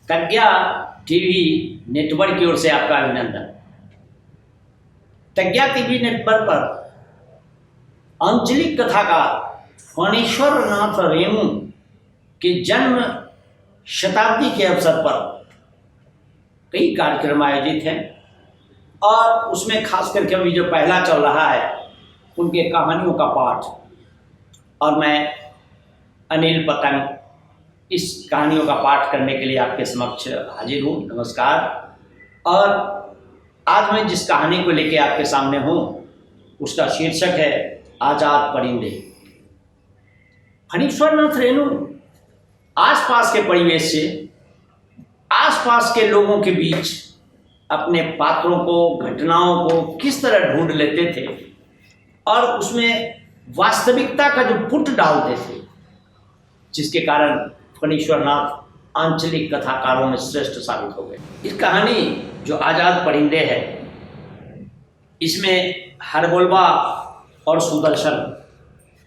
प्रज्ञा TV network की ओर से आपका अभिनंदन। प्रज्ञा टीवी नेटवर्क पर आंचलिक कथाकार फणीश्वर नाथ रेणु के जन्म शताब्दी के अवसर पर कई कार्यक्रम आयोजित हैं और उसमें खास करके अभी जो पहला चल रहा है उनके कहानियों का पाठ, और मैं अनिल पतंग इस कहानियों का पाठ करने के लिए आपके समक्ष हाजिर हूँ। नमस्कार। और आज मैं जिस कहानी को लेकर आपके सामने हूँ उसका शीर्षक है आजाद परिंदे। फणीश्वर नाथ रेणु आसपास के परिवेश से, आसपास के लोगों के बीच अपने पात्रों को, घटनाओं को किस तरह ढूंढ लेते थे और उसमें वास्तविकता का जो पुट डालते थे, जिसके कारण फणीश्वर नाथ आंचलिक कथाकारों में श्रेष्ठ साबित हो गए। इस कहानी जो आजाद परिंदे है, इसमें हरबोलवा और सुदर्शन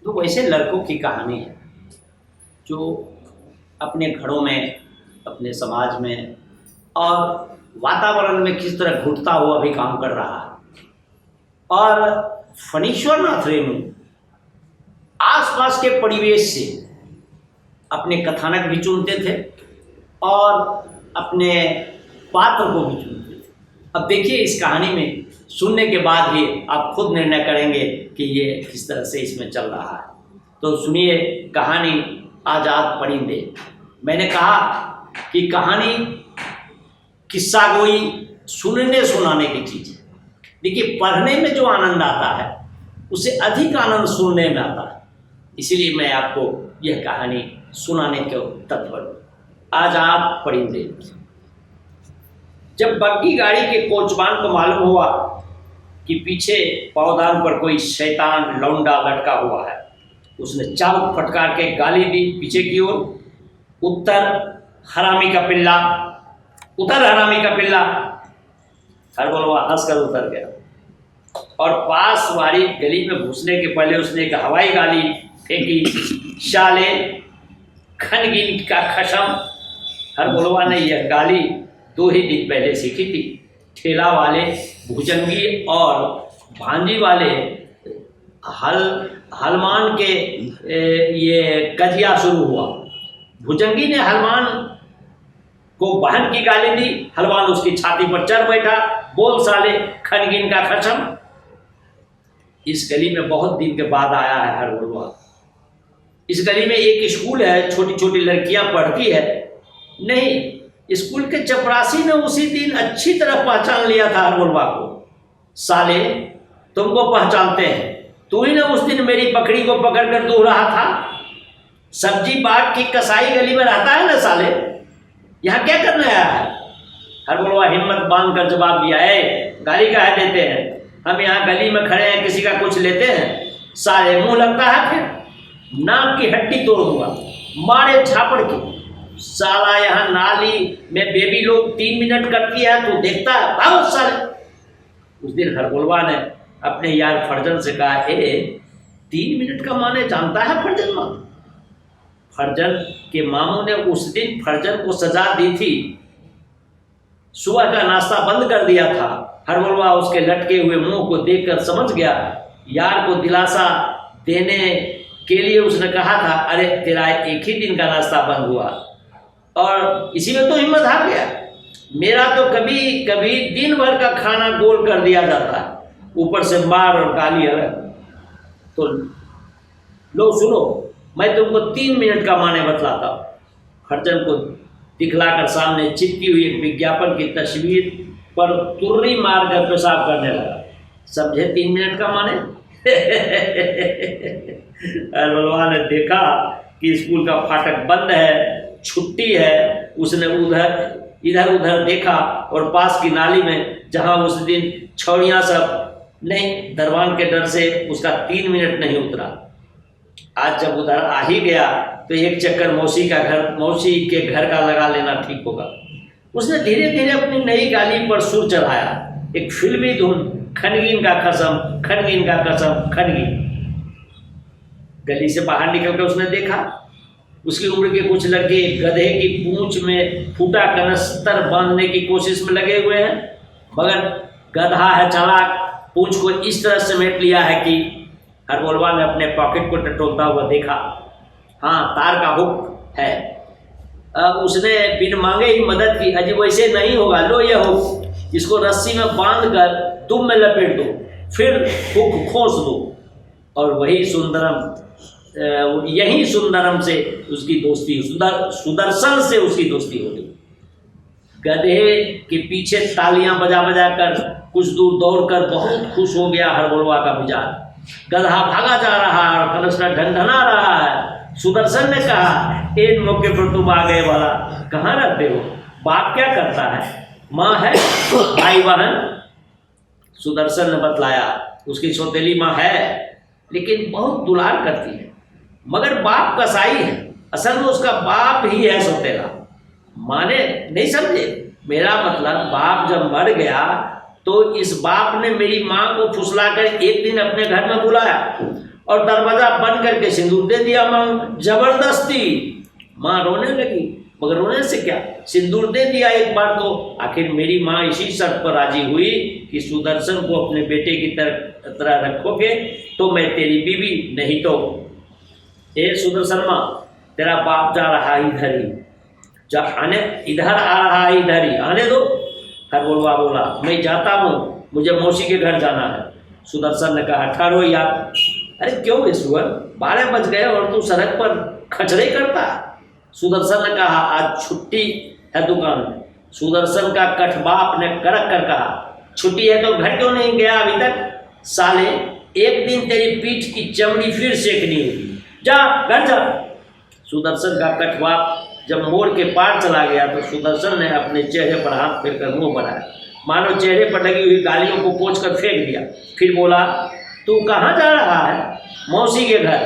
दो वैसे लड़कों की कहानी है जो अपने घरों में, अपने समाज में और वातावरण में किस तरह घुटता हुआ भी काम कर रहा है। और फणीश्वर नाथ रेणु आसपास के परिवेश से अपने कथानक भी चुनते थे और अपने पात्र को भी चुनते थे। अब देखिए, इस कहानी में सुनने के बाद ही आप खुद निर्णय करेंगे कि ये किस तरह से इसमें चल रहा है। तो सुनिए कहानी आजाद परिंदे। मैंने कहा कि कहानी किस्सा गोई सुनने सुनाने की चीज़ है। देखिए, पढ़ने में जो आनंद आता है उससे अधिक आनंद सुनने में आता है। इसीलिए मैं आपको यह कहानी सुनाने के तत्पर हूँ। आजाद परिंदे। जब बग्गी गाड़ी के कोचवान को मालूम हुआ कि पीछे पौधान पर कोई शैतान लौंडा लटका हुआ है, उसने चाबुक फटकार के गाली दी पीछे की ओर, उत्तर हरामी का पिल्ला, उतर हरामी का पिल्ला। हरबोलवा हंसकर उतर गया और पास वाली गली में घुसने के पहले उसने एक हवाई गाली फेंकी, शाले खनगिन का खशम। हरबोलवा ने यह गाली 2 ही दिन पहले सीखी थी। ठेला वाले भुजंगी और भांजी वाले हलमान के ये कजिया शुरू हुआ। भुजंगी ने हलमान को बहन की गाली दी, हलमान उसकी छाती पर चढ़ बैठा, बोल साले खनगिन का खशम। इस गली में बहुत दिन के बाद आया है हरबोलवा। इस गली में एक स्कूल है, छोटी छोटी लड़कियां पढ़ती है। नहीं, स्कूल के चपरासी ने उसी दिन अच्छी तरह पहचान लिया था हरबोलवा को। साले तुमको पहचानते हैं, तू ही ना उस दिन मेरी बकरी को पकड़ कर दूह रहा था। सब्जी बाग की कसाई गली में रहता है ना साले, यहाँ क्या करने आया है? हरबोलवा हिम्मत बांध कर जवाब दिया, गाली काहे देते हैं? हम यहाँ गली में खड़े हैं, किसी का कुछ लेते हैं? साले मुंह लगता है, फिर नाक की हड्डी तोड़ दूंगा, मारे झापड़ की। साला यहाँ नाली में बेबी लोग 3 मिनट करती है, तू देखता है? बहुत साले। उस दिन हरबोलवा ने अपने यार फर्जन से कहा, 3 मिनट का माने जानता है फर्जन माँ? फर्जन के मामू ने उस दिन फर्जन को सजा दी थी। सुबह का नाश्ता बंद कर दिया था। हरबोलवा उसके लटके हुए मुंह को देखकर समझ गया। यार को दिलासा देने के लिए उसने कहा था, अरे तेरा एक ही दिन का नाश्ता बंद हुआ और इसी में तो हिम्मत हार गया। मेरा तो कभी कभी दिन भर का खाना गोल कर दिया जाता है, ऊपर से मार और गाली अलग। तो लो सुनो, मैं तुमको 3 मिनट का माने बतलाता हूँ। फर्जन को दिखलाकर सामने चिपकी हुई एक विज्ञापन की तस्वीर पर तुर्री मारकर पेशाब करने लगा। समझे 3 मिनट का माने? हरबोलवा ने देखा कि स्कूल का फाटक बंद है, छुट्टी है। उसने इधर उधर देखा और पास की नाली में, जहां उस दिन छौड़ियाँ सब नहीं, दरवान के डर से उसका 3 मिनट नहीं उतरा। आज जब उधर आ ही गया तो एक चक्कर मौसी के घर का लगा लेना ठीक होगा। उसने धीरे धीरे अपनी नई गाली पर सुर चढ़ाया, एक फिल्मी धुन, खनगिन का कसम, खनगिन का कसम, खनगिन। गली से बाहर निकलकर उसने देखा उसकी उम्र के कुछ लड़के गधे की पूंछ में फूटा कनस्तर बांधने की कोशिश में लगे हुए हैं, मगर गधा है चालाक, पूंछ को इस तरह समेट लिया है कि हरबोलवा ने अपने पॉकेट को टटोलता हुआ देखा। हाँ, तार का हुक है। उसने बिन मांगे ही मदद की। अजी वैसे नहीं होगा, लो ये हुक, इसको रस्सी में बांध कर दुम में लपेट दो, फिर हुक खोस दो, और वही यही सुंदरम से उसकी दोस्ती, सुदर्शन से उसकी दोस्ती हो गई। गधे के पीछे तालियां बजा बजा कर कुछ दूर दौड़कर बहुत खुश हो गया हरबोलवा का मिजाज। गधा भागा जा रहा है और कनस्तर ढनढना रहा है। सुदर्शन ने कहा, एक मौके पर तुम आ गए वाला, कहाँ रहते हो? बाप क्या करता है? माँ है? भाई बहन? सुदर्शन ने बतलाया, उसकी सौतेली माँ है, लेकिन बहुत दुलार करती है, मगर बाप कसाई है। असल में उसका बाप ही है सौतेला। माने नहीं समझे? मेरा मतलब, बाप जब मर गया तो इस बाप ने मेरी माँ को फुसलाकर एक दिन अपने घर में बुलाया और दरवाजा बंद करके सिंदूर दे दिया माँ, जबरदस्ती। माँ रोने लगी, मगर रोने से क्या, सिंदूर दे दिया एक बार तो। आखिर मेरी माँ इसी शर्त पर राजी हुई कि सुदर्शन को अपने बेटे की तरह रखोगे तो मैं तेरी बीवी, नहीं तो ए सुदर्शन माँ, तेरा बाप जा रहा है इधर ही, इधर आ रहा है, इधर ही आने दो। हरबोलवा बोला, मैं जाता हूँ, मुझे मौसी के घर जाना है। सुदर्शन ने कहा, ठहरो यार। अरे क्यों ईश्वर, 12 बज गए और तू सड़क पर खचरे करता? सुदर्शन ने कहा, आज छुट्टी है दुकान में। सुदर्शन का कठबाप ने कड़क कर कहा, छुट्टी है तो घर क्यों नहीं गया अभी तक? साले, एक दिन तेरी पीठ की चमड़ी फिर सेकनी होगी, जा घर जा। सुदर्शन का कठबाप जब मोड़ के पार चला गया तो सुदर्शन ने अपने चेहरे पर हाथ फेरकर मुंह बनाया, मानो चेहरे पर लगी हुई गालियों को पोंछ कर फेंक दिया। फिर बोला, तू कहाँ जा रहा है? मौसी के घर।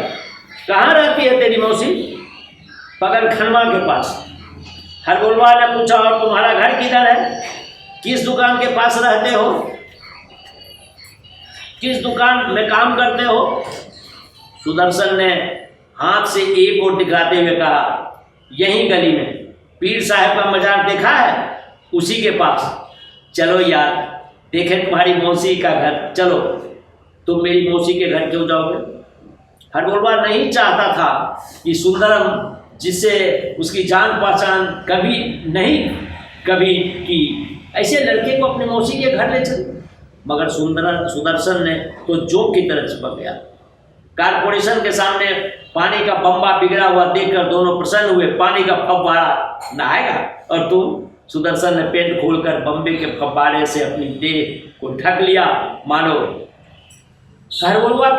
कहाँ रहती है तेरी मौसी? पगल खनवा के पास। हरबोलवा ने पूछा, और तुम्हारा घर किधर है? किस दुकान के पास रहते हो? किस दुकान में काम करते हो? सुदर्शन ने हाथ से एक और दिखाते हुए कहा, यहीं गली में, पीर साहब का मजार देखा है, उसी के पास। चलो यार, देखें तुम्हारी मौसी का घर, चलो। तुम मेरी मौसी के घर क्यों जाओगे? हरबोलवा नहीं चाहता था कि सुंदरम, जिससे उसकी जान पहचान कभी की, ऐसे लड़के को अपने मौसी के घर ले चले। मगर सुदर्शन ने तो जोक की तरह चिपक गया। कारपोरेशन के सामने पानी का बम्बा बिगड़ा हुआ देखकर दोनों प्रसन्न हुए। पानी का फव्वारा नहाएगा और तुम? सुदर्शन ने पेंट खोलकर बम्बे के फव्वारे से अपनी देह को ढक लिया, मानो। हरबोलवा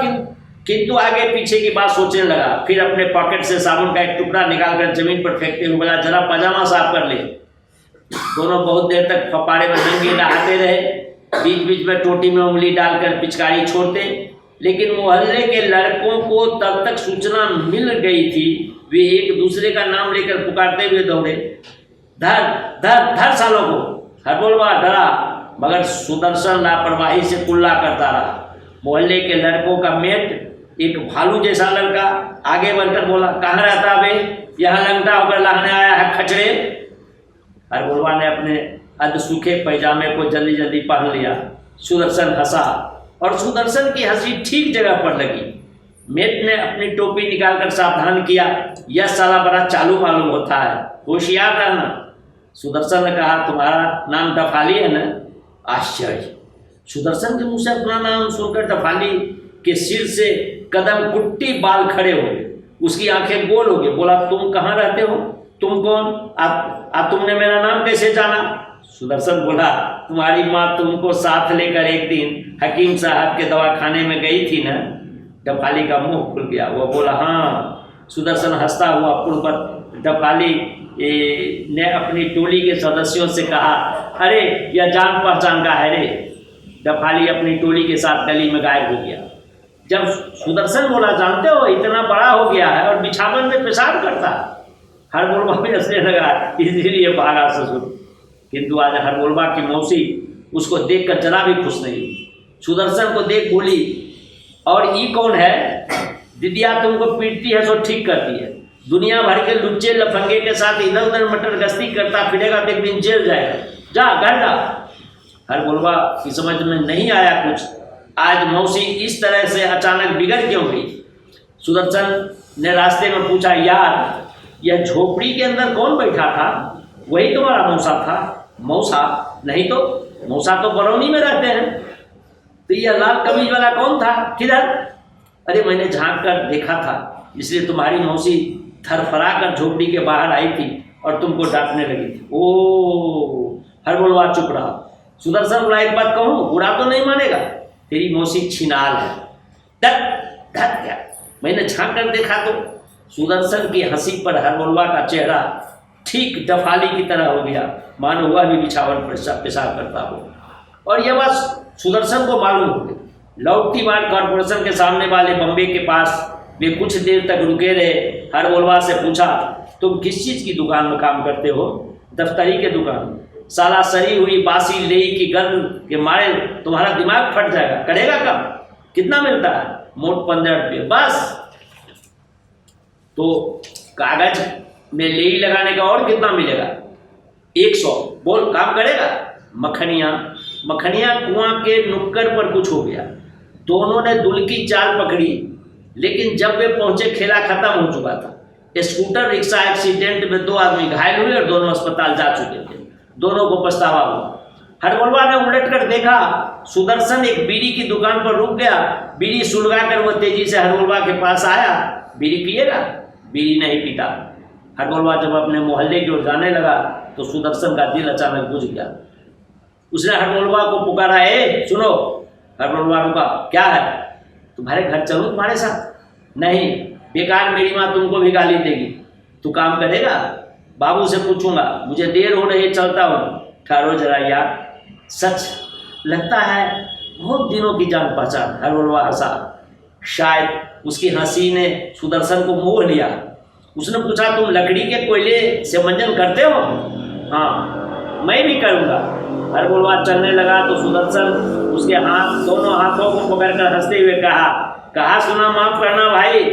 किंतु आगे पीछे की बात सोचने लगा। फिर अपने पॉकेट से साबुन का एक टुकड़ा निकालकर जमीन पर फेंकते हुए बोला, जरा पजामा साफ कर ले। दोनों बहुत देर तक फव्वारे में नंगे नहाते रहे। बीच बीच में टोटी में उंगली डालकर पिचकारी छोड़ते, लेकिन मोहल्ले के लड़कों को तब तक सूचना मिल गई थी। वे एक दूसरे का नाम लेकर पुकारते हुए दौड़े, धर धर धर सालों को। हरबोलवा डरा, मगर सुदर्शन लापरवाही से कुल्ला करता रहा। मोहल्ले के लड़कों का मेट, एक भालू जैसा लड़का, आगे बढ़कर बोला, कहाँ रहता बे? यहाँ लंगटा होकर लाने आया है खचरे। हरबोलवा ने अपने अधसूखे पैजामे को जल्दी जल्दी पहन लिया। सुदर्शन हंसा और सुदर्शन की हंसी ठीक जगह पर लगी। मेट ने अपनी टोपी निकालकर सावधान किया, यह साला बड़ा चालू मालूम होता है, होशियार रहना। सुदर्शन ने कहा, तुम्हारा नाम डफाली है ना? आश्चर्य! सुदर्शन के मुंह से अपना नाम सुनकर डफाली के सिर से कदम कुट्टी बाल खड़े हो गए। उसकी आंखें गोल हो गई। बोला, तुम कहाँ रहते हो? तुम कौन? तुमने मेरा नाम कैसे जाना? सुदर्शन बोला, तुम्हारी माँ तुमको साथ लेकर एक दिन हकीम साहब के दवाखाने में गई थी ना? डफाली का मुंह खुल गया। वो बोला, हाँ। सुदर्शन हंसता हुआ पूर्ववत डफाली ने अपनी टोली के सदस्यों से कहा, अरे यह जान पहचान का है रे। डफाली अपनी टोली के साथ गली में गायब हो गया। जब सुदर्शन बोला, जानते हो इतना बड़ा हो गया है और बिछावन में पेशाब करता। हरबोलवा भी हंसने लगा, इसीलिए भागा ससुर। किंतु आज हरबोलवा की मौसी उसको देखकर जरा भी खुश नहीं। सुदर्शन को देख बोली, और ये कौन है? दीदिया तुमको पीटती है सो ठीक करती है, दुनिया भर के लुच्चे लफंगे के साथ इधर उधर मटर गश्ती करता फिरेगा तो एक दिन जेल जाएगा। जा घर जा। हरबोलवा की समझ में नहीं आया कुछ, आज मौसी इस तरह से अचानक बिगड़ क्यों गई। सुदर्शन ने रास्ते में पूछा, यार यह झोपड़ी के अंदर कौन बैठा था? वही तुम्हारा मौसा था? मौसा नहीं तो, मौसा तो बरौनी में रहते हैं। तो यह लाल कमीज वाला कौन था? किधर? अरे मैंने झांक कर देखा था, इसलिए तुम्हारी मौसी थरथरा कर झोपड़ी के बाहर आई थी और तुमको डांटने लगी थी। ओ हरबोलवा चुप रहा। सुदर्शन बोला, एक बात कहूँ, बुरा तो नहीं मानेगा? तेरी मौसी छिनाल है। डट क्या? मैंने झांक कर देखा तो। सुदर्शन की हंसी पर हरबोलवा का चेहरा ठीक डफाली की तरह हो गया, मानो वह भी बिछावन पर पेशाब करता हो। और यह बात सुदर्शन को मालूम हो गई। लौटती बार कॉर्पोरेशन के सामने वाले बम्बे के पास वे कुछ देर तक रुके रहे। हरबोलवा से पूछा, तुम किस चीज़ की दुकान में काम करते हो? दफ्तरी के दुकान में। साला सरी हुई बासी लेई की गंध के मारे तुम्हारा दिमाग फट जाएगा। करेगा कब? कितना मिलता है? मोट 15 रुपये बस। तो कागज में लेई लगाने का और कितना मिलेगा? 100। बोल, काम करेगा? मखनिया कुआं के नुक्कड़ पर कुछ हो गया। दोनों ने दुल की चाल पकड़ी, लेकिन जब वे पहुंचे खेला खत्म हो चुका था। स्कूटर रिक्शा एक्सीडेंट में 2 आदमी घायल हुए और दोनों अस्पताल जा चुके थे। दोनों को पछतावा हुआ। हरबोलवा ने उलट कर देखा, सुदर्शन एक बीड़ी की दुकान पर रुक गया। बीड़ी सुलगा कर वो तेजी से हरबोलवा के पास आया। बीड़ी पिएगा? बीड़ी नहीं पीता। हरबोलवा जब अपने मोहल्ले की ओर जाने लगा तो सुदर्शन का दिल अचानक बुझ गया। उसने हरबोलवा को पुकारा, ए सुनो। हरबोलवा रुका। क्या है? तुम्हारे घर चलूं तुम्हारे साथ? नहीं, बेकार, मेरी माँ तुमको भी गाली देगी। तू काम करेगा? बाबू से पूछूंगा, मुझे देर हो रही है, चलता हूँ। ठहरो जरा यार, सच लगता है बहुत दिनों की जान पहचान। हरबोलवा हंसा। शायद उसकी हंसी ने सुदर्शन को मोह लिया। उसने पूछा, तुम लकड़ी के कोयले से मंजन करते हो? हाँ, मैं भी करूँगा। हरबोलवा चलने लगा तो सुदर्शन उसके दोनों हाथों को पकड़कर हंसते हुए कहा, सुना, माफ करना भाई।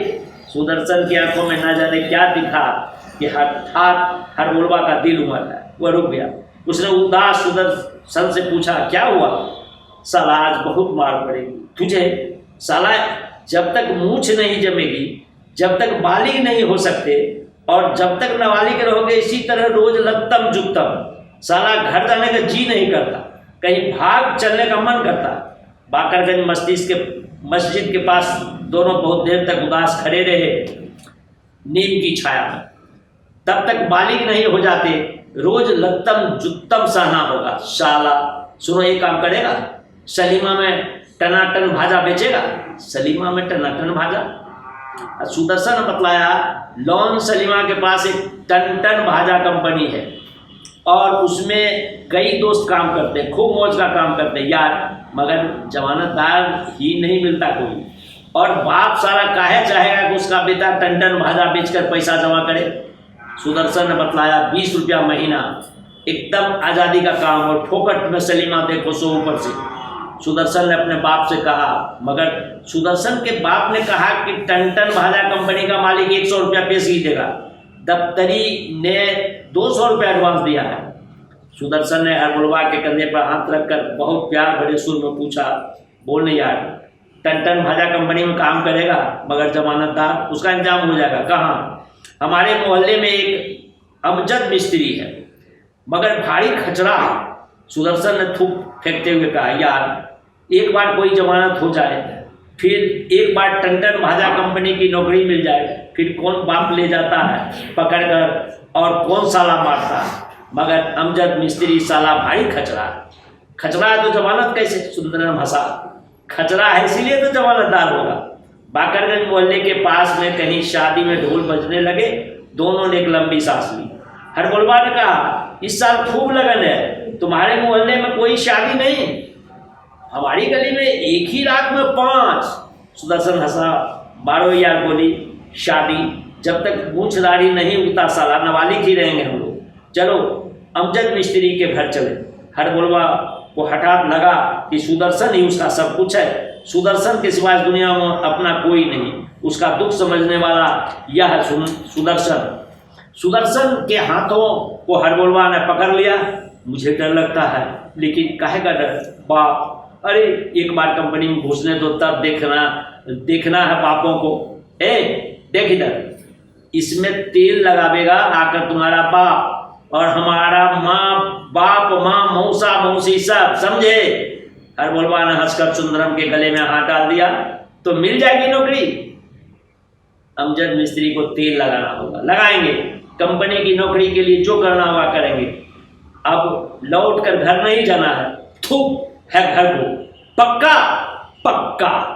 सुदर्शन की आंखों में न जाने क्या दिखा कि हठात हरबोलवा का दिल उमड़ है। वह रुक गया। उसने उदास सुदर्शन से पूछा, क्या हुआ? साला आज बहुत मार पड़ेगी तुझे। साला जब तक मूछ नहीं जमेगी, जब तक बालिग नहीं हो सकते और जब तक नाबालिग रहोगे इसी तरह रोज लत्तम जुत्तम। साला घर जाने का जी नहीं करता, कहीं भाग चलने का मन करता। बाकरगंज मस्जिद के पास दोनों बहुत देर तक उदास खड़े रहे, नीम की छाया में। तब तक बालिग नहीं हो जाते, रोज लत्तम जुत्तम सहना होगा। साला सुनो, एक काम करेगा? सलीमा में टनाटन भाजा बेचेगा? सलीमा में टनाटन भाजा? सुदर्शन ने बतलाया, लॉन सलीमा के पास एक टन भाजा कंपनी है और उसमें कई दोस्त काम करते हैं, खूब मौज का काम करते हैं यार, मगर जमानतदार ही नहीं मिलता कोई। और बाप सारा काहे चाहेगा कि उसका बेटा टन भाजा बेचकर पैसा जमा करे। सुदर्शन ने बतलाया, 20 रुपया महीना, एकदम आज़ादी का काम और फोकट में सलीमा देखो सो ऊपर से। सुदर्शन ने अपने बाप से कहा, मगर सुदर्शन के बाप ने कहा कि टन भाजा कंपनी का मालिक 100 रुपया पेश ही देगा। दफ्तरी ने 200 रुपया एडवांस दिया है। सुदर्शन ने हरबोलवा के कंधे पर हाथ रखकर बहुत प्यार भरे सुर में पूछा, बोलने यार, टन भाजा कंपनी में काम करेगा मगर जमानतदार? उसका इंतजाम हो जाएगा। कहाँ? हमारे मोहल्ले में एक अमजद मिस्त्री है, मगर भारी खचरा। सुदर्शन ने थूक फेंकते हुए कहा, यार एक बार कोई जमानत हो जाए, फिर एक बार टन भाजा कंपनी की नौकरी मिल जाए, फिर कौन बाप ले जाता है पकड़कर और कौन साला मारता है, मगर अमजद मिस्त्री साला भारी खचरा है तो जमानत कैसे? सुदर्शन हंसा। खचरा है इसीलिए तो जमानतदार होगा। बाकरगंज मोहल्ले के पास में कहीं शादी में ढोल बजने लगे। दोनों ने एक लंबी सांस ली। हरबोलवा ने कहा, इस साल खूब लगन है, तुम्हारे मोहल्ले में कोई शादी नहीं? हमारी गली में एक ही रात में 5। सुदर्शन हंसा। 12 यार बोली, शादी जब तक मूछदारी नहीं उगता साला नाबालिग ही रहेंगे हम लोग। चलो अमजद मिस्त्री के घर चले। हरबोलवा को हठात लगा कि सुदर्शन ही उसका सब कुछ है। सुदर्शन के सिवा इस दुनिया में अपना कोई नहीं। उसका दुख समझने वाला यह सुदर्शन। सुदर्शन के हाथों को हरबोलवा ने पकड़ लिया। मुझे डर लगता है, लेकिन काहे का डर बाप? अरे एक बार कंपनी में घुसने तो तब देखना है बापों को। देख इधर, इसमें तेल लगावेगा आकर तुम्हारा बाप और हमारा बाप माँ मौसा मौसी सब, समझे? हरबोलवा ने हंसकर सुंदरम के गले में हाथ डाल दिया। तो मिल जाएगी नौकरी। अमजद मिस्त्री को तेल लगाना होगा, लगाएंगे। कंपनी की नौकरी के लिए जो करना होगा करेंगे। अब लौट कर घर नहीं जाना है, थूक है घर को, पक्का पक्का।